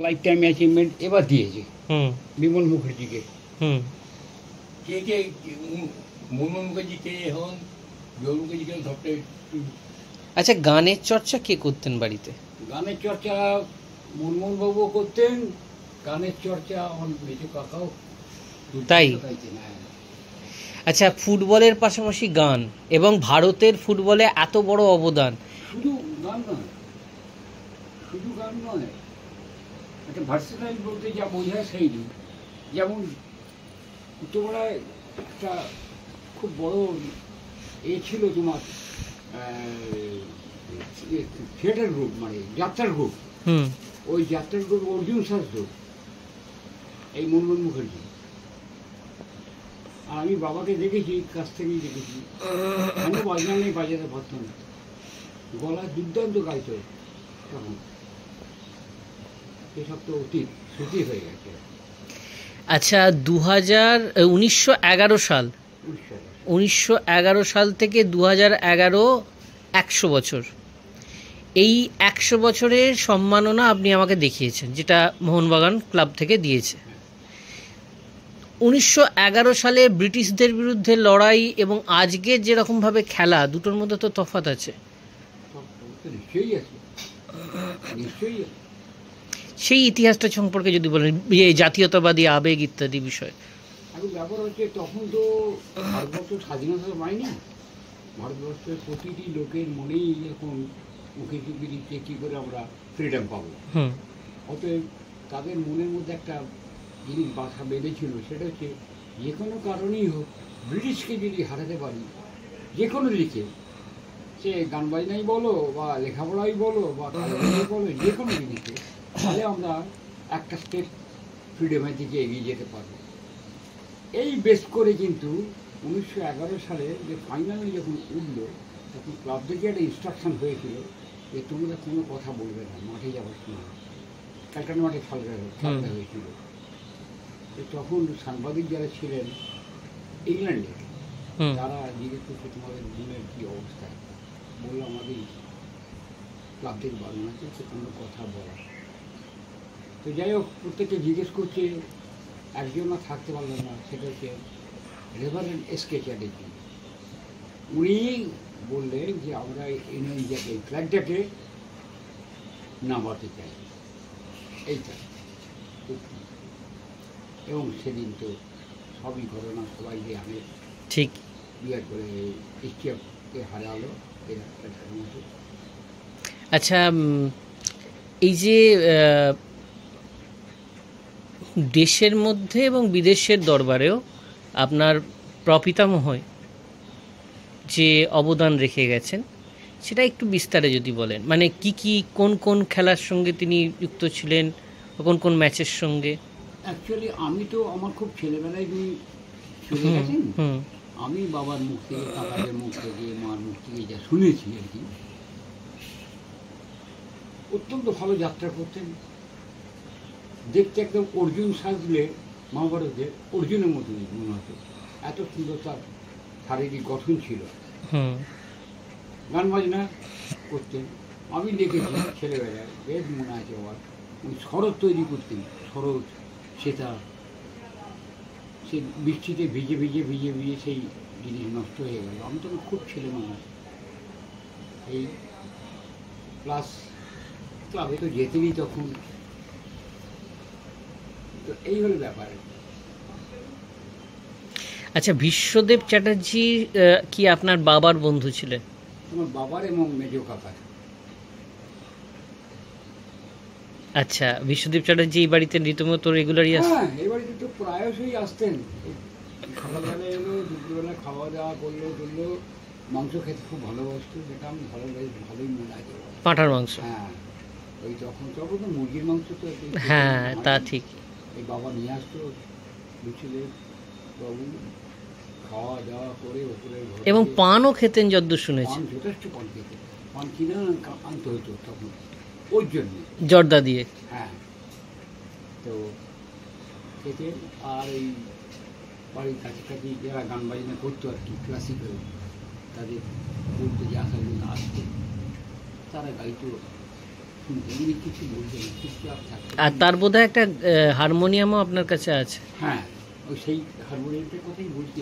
Life time achievement এবার দিয়েছে বিমল মুখার্জিকে। কে কে মনমোহন মুখার্জি কে হন, বিমল মুখার্জি কে সবটা একটু। আচ্ছা, গানের চর্চা কে করতেন বাড়িতে? গানের চর্চা মনমোহনবাবুও করতেন, গানের চর্চা আমার মেজো কাকাও। তাই? আচ্ছা, ফুটবলের পাশাপাশি গান এবং ভারতের ফুটবলে এত বড় অবদান। শুধু গান নয়, শুধু গান নয়, একটা ভার্সেটাইল বলতে যা বোঝায় সেই দিন। যেমন উত্তরপাড়ায় একটা খুব বড় ছিল তোমার থিয়েটার গ্রুপ, মানে যাত্রার গ্রুপ। ওই যাত্রার গ্রুপ অর্জুন শাস্ত্র, এই মনমোহন মুখার্জি। আর আমি বাবাকে দেখেছি, কাছ থেকেই দেখেছি। কোনো বাজনা নেই, বাজাতে পারত না, গলা দুর্দান্ত গাইত তখন। এসব তো অতীত, স্মৃতি হয়ে গেছে। আচ্ছা, 1911 সাল, 1911 সাল থেকে 2011 100 বছর। এই 100 বছরের সম্মাননা আপনি আমাকে দেখিয়েছেন, যেটা মোহনবাগান ক্লাব থেকে দিয়েছে। 1911 সালে ব্রিটিশদের বিরুদ্ধে লড়াই এবং আজকের যেরকমভাবে খেলা, দুটোর মধ্যে তো তফাৎ আছে। নিশ্চয়ই আছে, নিশ্চয়ই আছে। সেই ইতিহাসটা সম্পর্কে যদি বলেন, এই জাতীয়তাবাদী আবেগ ইত্যাদি বিষয়। এখন ব্যাপার হচ্ছে, তখন তো ভারতবর্ষ স্বাধীনতা পায়নি। ভারতবর্ষের প্রতিটি লোকের মনেই এখন মুখে চুপি দিচ্ছে কী করে আমরা ফ্রিডম পাবো। অতএব তাদের মনের মধ্যে একটা জিনিস বাসা বেঁধেছিল, সেটা হচ্ছে যে কোনো কারণেই হোক ব্রিটিশকে যদি হারাতে পারি, যে কোনো দিকে, সে গান বাজনাই বলো বা লেখাপড়াই বলো বা খেলাধুলাই বলো, যে কোনো জিনিসে, তাহলে আমরা একটা স্টেপ ফ্রিডমের দিকে এগিয়ে যেতে পারবো। এই বেস করে কিন্তু 1911 সালে যে ফাইনালে যখন উঠল, তখন ক্লাব থেকে একটা ইনস্ট্রাকশন হয়েছিল যে তোমরা কোনো কথা বলবে না মাঠে যাওয়ার সময়। ক্যালকাটা মাঠে খেলতে হয়েছিল। তখন সাংবাদিক যারা ছিলেন ইংল্যান্ডে, তারা জিজ্ঞেস করছে তোমাদের মনের কী অবস্থা। বললো আমাদের ক্লাব থেকে বারণ আছে, সে কোনো কথা বলা। তো যাই হোক, প্রত্যেককে জিজ্ঞেস করছে, একজনও থাকতে পারলেন না, সেটা হচ্ছে রেভারেন্ড এসকে চ্যাটার্জি। উনি বললেন যে আমরা ইন্ডিয়াকে ফ্ল্যাগটাকে নামাতে চাই, এইটা। এবং সেদিন তো সবই ঘটনা, সবাই যে আমি ঠিক বিয়ার করে ইস্টিয়াকে হারালো, এর একটা ঘটনা। আচ্ছা, এই যে দেশের মধ্যে এবং বিদেশের দরবারেও আপনার প্রপিতামহই যে অবদান রেখে গেছেন, সেটা একটু বিস্তারে যদি বলেন। মানে কি কোন কোন খেলার সঙ্গে তিনি যুক্ত ছিলেন, কোন কোন ম্যাচের সঙ্গে? অ্যাকচুয়ালি আমি তো আমার খুব ছেলেবেলায় তিনি চলে গেছেন। আমি বাবার মুখ থেকে, কাকাদের মুখ থেকে, মার মুখ থেকে যা শুনেছি আর কি, অত্যন্ত ভালো যাত্রা করতেন। দেখতে একদম অর্জুন সাজলে, মহাভারতের অর্জুনের মতনই মনে হতো, এত সুন্দর তার শারীরিক গঠন ছিল। গান বাজনা করতেন, আমি দেখেছি ছেলেবেলায়, বেশ মনে আছে আমার। উনি শরৎ তৈরি করতেন, শরৎ, সেটা সে বৃষ্টিতে ভিজে ভিজে ভিজে ভিজে সেই জিনিস নষ্ট হয়ে গেল। আমি তখন খুব ছেলে মানুষ। এই প্লাস ক্লাবে তো যেতেনই তখন। তো এই হলো ব্যাপার। আচ্ছা, বিশ্বদেব চ্যাটার্জি কি আপনার বাবার বন্ধু ছিলেন? আমার বাবার এবং মেজো কাকার। আচ্ছা, বিশ্বদেব চ্যাটার্জি এই বাড়িতে রীতিমতো রেগুলারই আসতেন? হ্যাঁ, এই বাড়িতে তো প্রায়শই আসতেন। সকালবেলা এলো, দুপুরবেলা খাওয়া দাওয়া করলো টুললো। মাংস খেতে খুব ভালোবাসতো, যেটা আমি ভালোই মনে আছে। পাঁঠার মাংস? হ্যাঁ, ওই তখন তো মুরগির মাংস তো। হ্যাঁ, তা ঠিক। এই বাবা নিয়ে আসতো, বিশ্বদেব বাবু খাওয়া দাওয়া করে ওপরে। এবং পানও খেতেন যদ্দূর শুনেছি। পান, যথেষ্ট পান খেতেন। পান কিনে আনতে হতো তখন ওর জন্যে, জর্দা দিয়ে। হ্যাঁ, তো খেতেন। আর এই বাড়ির কাছাকাছি যারা গান বাজনা করতো আর কি, ক্লাসিক্যাল, তাদের বলতো যে আসার জন্য আসতো, তারা গাইতো। শুনতে, উনি কিছু বলতেন না, চুপচাপ থাকতেন। আর তার বোধহয় একটা হারমোনিয়ামও আপনার কাছে আছে। হ্যাঁ, ওই সেই হারমোনিয়ামটার কথাই বলছি।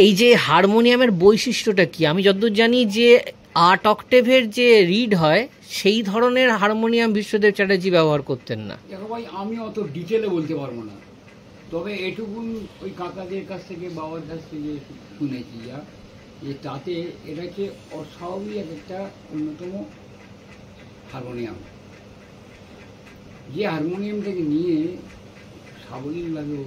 এই যে হারমোনিয়ামের বৈশিষ্ট্যটা কি? আমি যতদূর জানি যে 8 অক্টেভের যে রিড হয় সেই ধরনের হারমোনিয়াম বিশ্বদেব চ্যাটার্জি ব্যবহার করতেন না। দেখো ভাই, আমি অত ডিটেলে বলতে পারবো না, তবে এটুকুন ওই কাকাদের কাছ থেকে, বাবার কাছ থেকে শুনেছি যা, যে তাতে এটাকে অস্বাভাবিক একটা অন্যতম হারমোনিয়াম, যে হারমোনিয়ামটাকে নিয়ে সাবলীলভাবে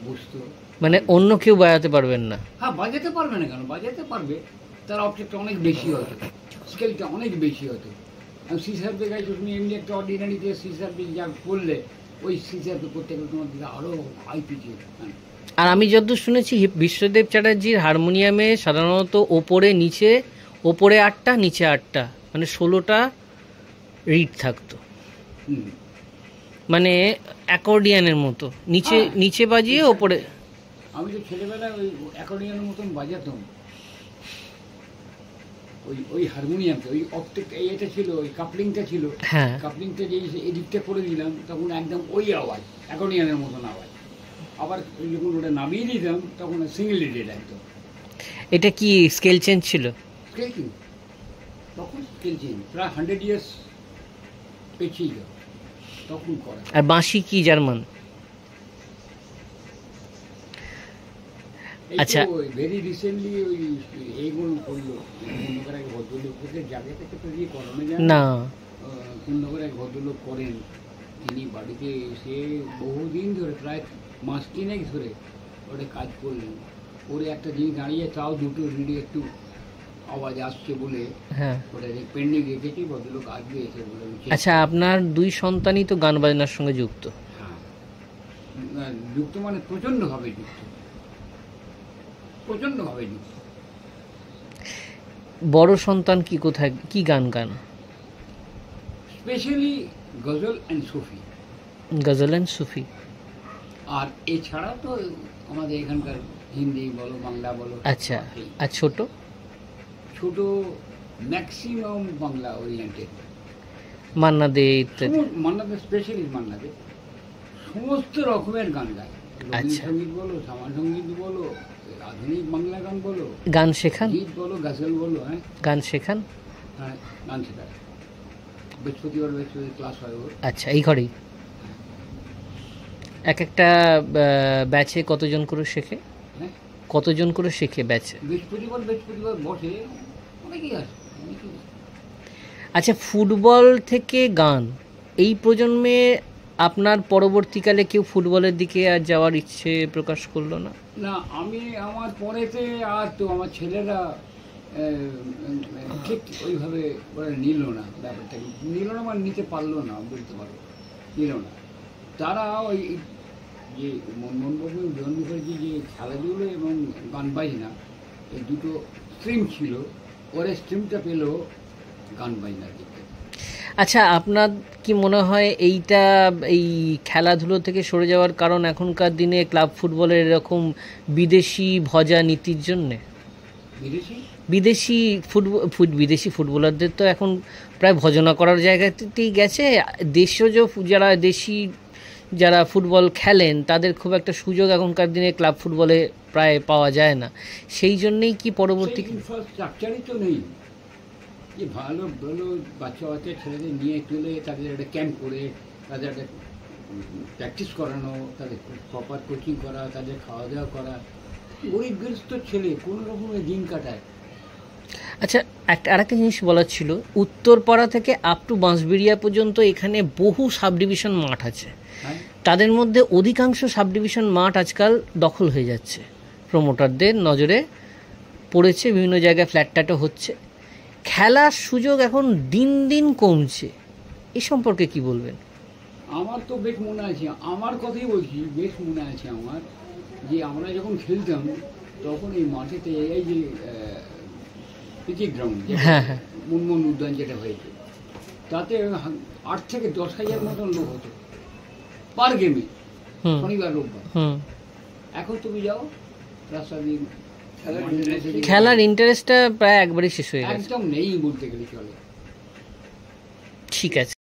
বসতো। মানে অন্য কেউ বাজাতে পারবেন না। হ্যাঁ, বাজাতে পারবে না কেন, বাজাতে পারবে, তার অবজেক্টটা অনেক বেশি হতো, স্কেলটা অনেক বেশি হতো। সিসারপে গাইছো তুমি, এমনি একটা অর্ডিনারিতে সিসারপে যা করলে, ওই সিসারপে করতে গেলে তোমার দিকে আরও হাই পিচে। আর আমি যতদূর শুনেছি বিশ্বদেব চ্যাটার্জির হারমোনিয়ামে সাধারণত ওপরে 8টা নিচে 8টা, মানে 16টা রিড থাকতো, মানে অ্যাকর্ডিয়ানের মতো, নিচে বাজিয়ে ওপরে। আমি তো ছেলেবেলায় ওই অ্যাকর্ডিয়ানের মতন বাজাতাম ওই হারমোনিয়ামটা, ওই অক্টেকটা, এটা ছিল, ওই কাপলিংটা ছিল, হ্যাঁ, কাপলিংটা যে এদিকটা করে দিলাম তখন একদম ওই আওয়াজ, অ্যাকর্ডিয়ানের মতন আওয়াজ। আবার যখন ওটা নামিয়ে দিতাম তখন সিঙ্গেল রিডে একদম। এটা কি স্কেল চেঞ্জ ছিল? স্কেল চেঞ্জ, তখন স্কেল চেঞ্জ প্রায় 100 ইয়ার্স পেছিয়ে যাও তখন করা। আর বাঁশি কি জার্মান? আচ্ছা, ভেরি রিসেন্টলি ওই এইগুলো করলো কুন্নগর এক ভদ্রলোকের জায়গা থেকে তো দিয়ে করানো যায় না, কুন্নগর এক ভদ্রলোক করেন, তিনি বাড়িতে এসে বহুদিন ধরে, প্রায় মাস 3 ধরে ওটা কাজ করলেন, ওরে একটা জিনিস দাঁড়িয়ে, তাও দুটো রিডে একটু আওয়াজ আসছে বলে হ্যাঁ, ওটা পেন্ডিং রেখেছি, ভদ্রলোক আসবে এসে বলে। আচ্ছা, আপনার 2 সন্তানই তো গান বাজনার সঙ্গে যুক্ত। হ্যাঁ, যুক্ত মানে প্রচণ্ডভাবে যুক্ত, প্রচণ্ডভাবে যুক্ত। বড় সন্তান কোথায় কি গান গান? Specially ghazal and Sufi. Ghazal and Sufi. আর এছাড়া তো আমাদের এখানকার হিন্দি বলো, বাংলা বলো। আচ্ছা, আর ছোট ম্যাক্সিমাম বাংলা ওরিয়েন্টেড। মান্না দে ইত্যাদি। মান্না দে, স্পেশালি মান্না দে সমস্ত রকমের গান গায়, রবীন্দ্রসঙ্গীত বলো, শ্যামা সঙ্গীত বলো, আধুনিক বাংলা গান বলো, গান শেখান, গীত বলো, গজল বলো। হ্যাঁ, গান শেখান। হ্যাঁ, গান শেখায়, বৃহস্পতিবার ক্লাস হয় ওর। আচ্ছা, এই ঘরেই একটা ব্যাচে কতজন করে শেখে? হ্যাঁ, কতজন করে শেখে ব্যাচে? বৃহস্পতিবার বসে অনেকেই আসে। আচ্ছা, ফুটবল থেকে গান, এই প্রজন্মে আপনার পরবর্তীকালে কেউ ফুটবলের দিকে আর যাওয়ার ইচ্ছে প্রকাশ করলো না? না, আমি আমার পরেতে আর তো আমার ছেলেরা ঠিক ওইভাবে ওরা নিল না, ব্যাপারটাকে নিল না, মানে নিতে পারলো না, বলতে পারবো, নিল না। তারা ওই যে মনমোহনবাবু, বিমান মুখার্জি যে খেলাধুলো এবং গান বাজনা, এই দুটো স্ট্রিম ছিল, ওরা স্ট্রিমটা পেল গান বাজনার দিকে। আচ্ছা, আপনার কি মনে হয় এইটা, এই খেলাধুলো থেকে সরে যাওয়ার কারণ এখনকার দিনে ক্লাব ফুটবলের এরকম বিদেশি ভজা নীতির জন্যে? বিদেশি ফুটবলারদের তো এখন প্রায় ভজনা করার জায়গাতেই গেছে। দেশজ যারা ফুটবল খেলেন তাদের খুব একটা সুযোগ এখনকার দিনে ক্লাব ফুটবলে প্রায় পাওয়া যায় না। সেই জন্যেই কি পরবর্তী ইনফ্রাস্ট্রাকচারই তো নেই যে ভালো ভালো বাচ্চা ছেলেদের নিয়ে তুলে তাদের একটা ক্যাম্প করে, তাদের একটা প্র্যাকটিস করানো, তাদের প্রপার কোচিং করা, তাদের খাওয়া দাওয়া করা। গরিবগ্রস্ত ছেলে কোনো রকমের দিন কাটায়। আচ্ছা, আরেকটা জিনিস বলার ছিল, উত্তরপাড়া থেকে আপ টু বাঁশবেড়িয়া পর্যন্ত এখানে বহু সাব ডিভিশন মাঠ আছে। তাদের মধ্যে অধিকাংশ সাব ডিভিশন মাঠ আজকাল দখল হয়ে যাচ্ছে, প্রমোটারদের নজরে পড়েছে, বিভিন্ন জায়গায় ফ্ল্যাট ট্যাটও হচ্ছে, খেলার সুযোগ এখন দিন দিন কমছে। এ সম্পর্কে কি বলবেন? আমার তো বেশ মনে আছে, আমার কথাই বলছি, বেশ মনে আছে আমার, যে আমরা যখন খেলতাম তখন এই মাঠেতে, এই যে ক্রিকেট গ্রাউন্ড, হ্যাঁ হ্যাঁ, মুনমুন উদ্যান যেটা হয়েছে, তাতে 8 থেকে 10,000 মতন লোক হতো পার গেমে, শনিবার রোববার। এখন তুমি যাও রাস্তা দিন, খেলার ইন্টারেস্টটা প্রায় একবারই শেষ হয়ে গেছে, একদম নেই বলতে গেলে চলে। ঠিক আছে।